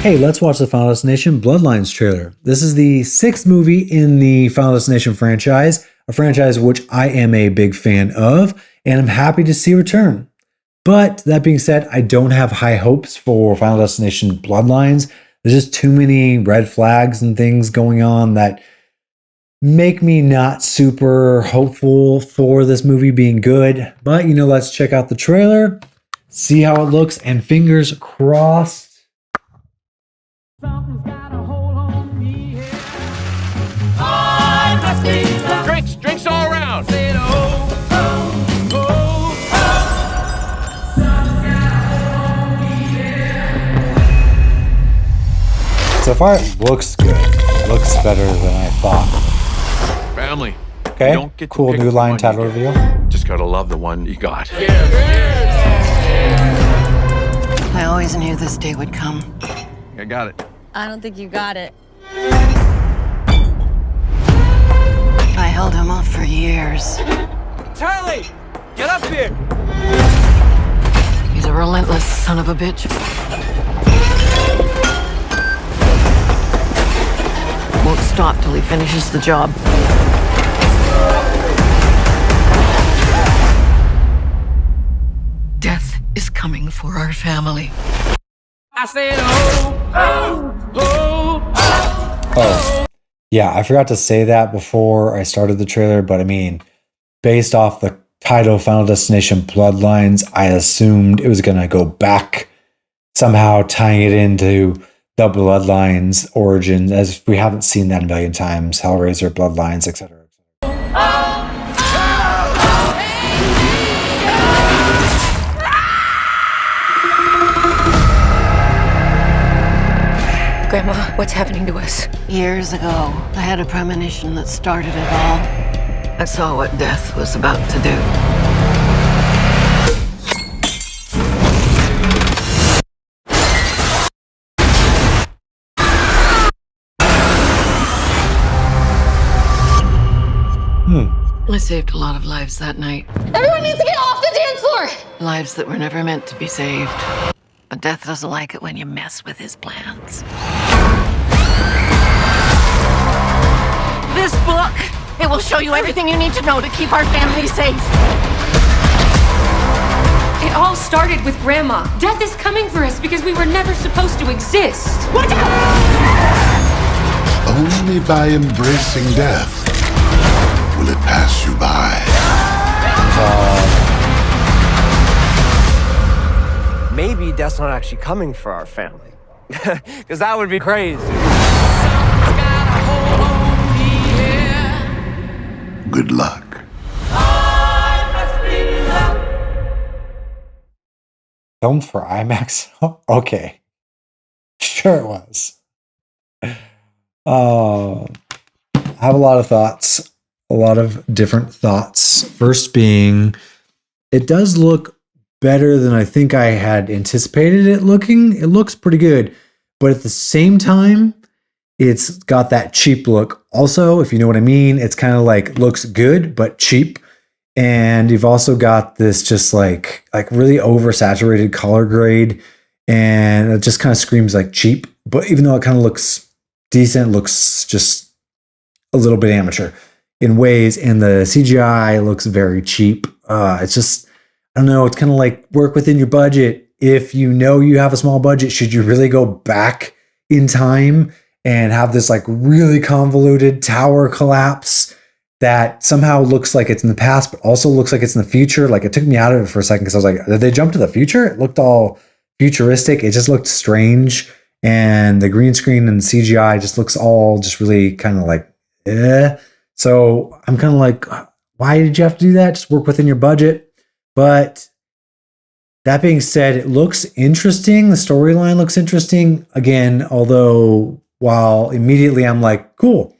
Hey, let's watch the Final Destination Bloodlines trailer. This is the 6th movie in the Final Destination franchise, a franchise which I am a big fan of, and I'm happy to see return. But that being said, I don't have high hopes for Final Destination Bloodlines. There's just too many red flags and things going on that make me not super hopeful for this movie being good. But, let's check out the trailer, see how it looks, and fingers crossed. Drinks all around. So far, it looks good. It looks better than I thought. Family. Okay, Don't get to cool pick new the line one title you reveal. get. Just gotta love the one you got. I always knew this day would come. I got it. I don't think you got it. I held him off for years. Charlie, get up here. He's a relentless son of a bitch. Won't stop till he finishes the job. Death is coming for our family. I said, oh. Yeah, I forgot to say that before I started the trailer, but I mean, based off the title Final Destination Bloodlines, I assumed it was going to go back, somehow tying it into the Bloodlines origin, as we haven't seen that a million times. Hellraiser, Bloodlines, etc. Grandma, what's happening to us? Years ago, I had a premonition that started it all. I saw what death was about to do. I saved a lot of lives that night. Everyone needs to get off the dance floor! Lives that were never meant to be saved. But death doesn't like it when you mess with his plans. This book, it will show you everything you need to know to keep our family safe. It all started with Grandma. Death is coming for us because we were never supposed to exist. Watch out! Only by embracing death will it pass you by. Maybe Death's not actually coming for our family. Because that would be crazy. Good luck. Filmed for IMAX? Okay. Sure it was. I have a lot of thoughts. A lot of different thoughts. First being, it does look better than I think I had anticipated it looking. It looks pretty good. But at the same time, it's got that cheap look. Also, if you know what I mean, it's kind of like looks good, but cheap. And you've also got this just like really oversaturated color grade. And it just kind of screams like cheap. But even though it kind of looks decent, looks just a little bit amateur in ways. And the CGI looks very cheap. It's just, I don't know, it's kind of like work within your budget. If you know you have a small budget, should you really go back in time and have this like really convoluted tower collapse that somehow looks like it's in the past, but also looks like it's in the future? Like, it took me out of it for a second because I was like, did they jump to the future? It looked all futuristic. It just looked strange. And the green screen and CGI just looks all just really kind of like, eh. So I'm kind of like, why did you have to do that? Just work within your budget. But that being said, it looks interesting. The storyline looks interesting. Again, although while immediately I'm like, cool,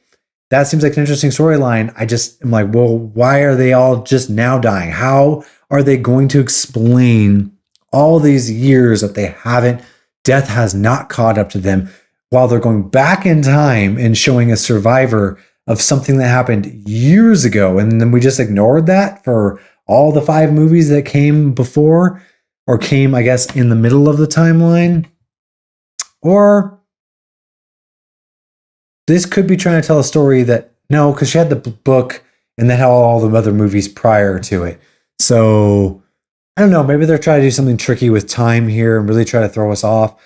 that seems like an interesting storyline, I just am like, well, why are they all just now dying? How are they going to explain all these years that they haven't, death has not caught up to them, while they're going back in time and showing a survivor of something that happened years ago? And then we just ignored that for all the 5 movies that came before, or came, I guess, in the middle of the timeline. Or this could be trying to tell a story that, no, because she had the book and then had all the other movies prior to it. So I don't know, maybe they're trying to do something tricky with time here and really try to throw us off.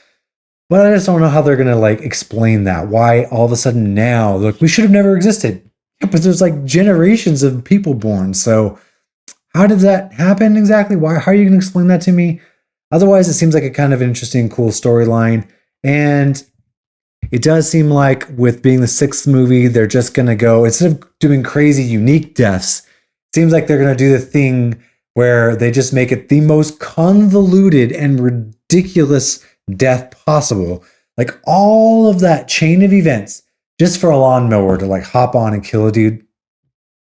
But I just don't know how they're going to like explain that. Why all of a sudden now, look, we should have never existed. Yeah, but there's like generations of people born. So how did that happen exactly? How are you going to explain that to me? Otherwise, it seems like a kind of interesting, cool storyline. And it does seem like with being the 6th movie, they're just going to go, instead of doing crazy, unique deaths, it seems like they're going to do the thing where they just make it the most convoluted and ridiculous death possible. Like all of that chain of events just for a lawnmower to like hop on and kill a dude.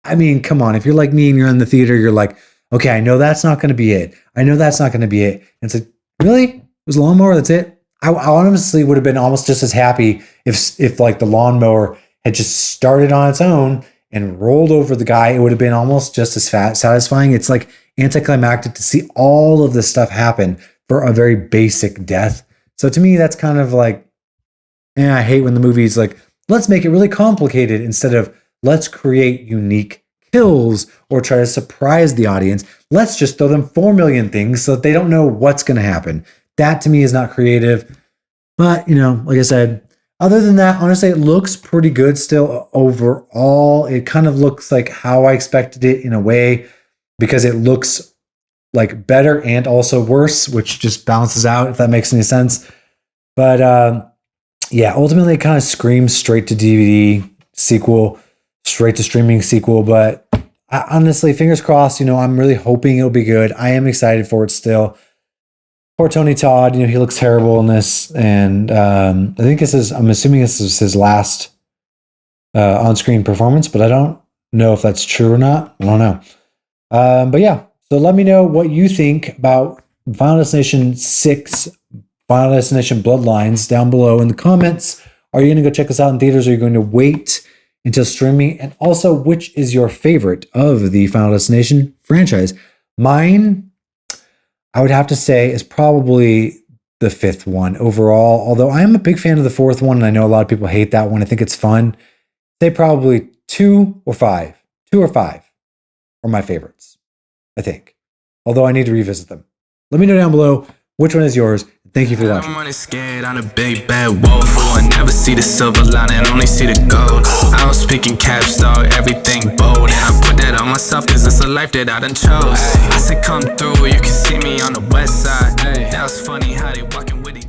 I mean, come on. If you're like me and you're in the theater, you're like, okay, I know that's not going to be it. I know that's not going to be it. And it's like, really? It was a lawnmower? That's it? I honestly would have been almost just as happy if like the lawnmower had just started on its own and rolled over the guy. It would have been almost just as satisfying. It's like anticlimactic to see all of this stuff happen for a very basic death. So to me, that's kind of like, I hate when the movie's like, let's make it really complicated instead of let's create unique kills or try to surprise the audience. Let's just throw them 4 million things so that they don't know what's going to happen. That to me is not creative. But, like I said, other than that, honestly, it looks pretty good still overall. It kind of looks like how I expected it in a way because it looks like better and also worse, which just balances out, if that makes any sense. But yeah, ultimately it kind of screams straight to DVD sequel, straight to streaming sequel. But honestly, fingers crossed, I'm really hoping it'll be good. I am excited for it still. Poor Tony Todd, he looks terrible in this. And I'm assuming this is his last on-screen performance, but I don't know if that's true or not. I don't know. But yeah, so let me know what you think about Final Destination 6, Final Destination Bloodlines down below in the comments. Are you going to go check this out in theaters? Or are you going to wait until streaming? And also, which is your favorite of the Final Destination franchise? Mine, I would have to say, is probably the 5th one overall. Although I am a big fan of the 4th one, and I know a lot of people hate that one. I think it's fun. Say probably 2 or 5. 2 or 5 are my favorites, I think. Although I need to revisit them. Let me know down below which one is yours. Thank you for watching. I'm only scared, I'm a big bad wolf. I never see the silver lining, only see the gold. I don't speak in caps, dog, everything bold. And I put that on myself, cause it's a life that I done chose. I said come through, you can see me on the west side. Now it's funny how they walking with it.